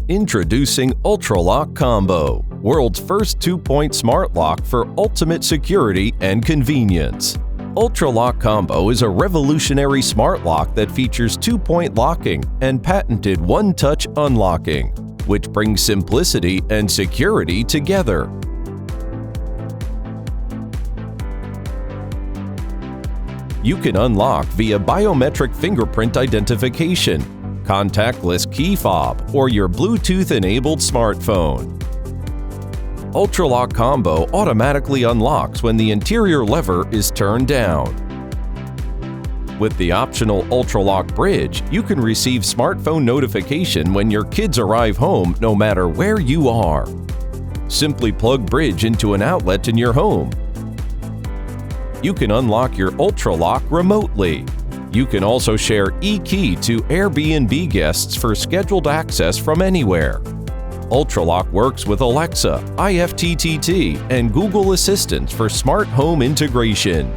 Introducing Ultraloq Combo, world's first 2-point smart lock for ultimate security and convenience. Ultraloq Combo is a revolutionary smart lock that features 2-point locking and patented one-touch unlocking, which brings simplicity and security together. You can unlock via biometric fingerprint identification, contactless key fob, or your Bluetooth-enabled smartphone. Ultraloq Combo automatically unlocks when the interior lever is turned down. With the optional Ultraloq Bridge, you can receive smartphone notification when your kids arrive home no matter where you are. Simply plug Bridge into an outlet in your home. You can unlock your Ultraloq remotely. You can also share eKey to Airbnb guests for scheduled access from anywhere. Ultralock works with Alexa, IFTTT, and Google Assistant for smart home integration.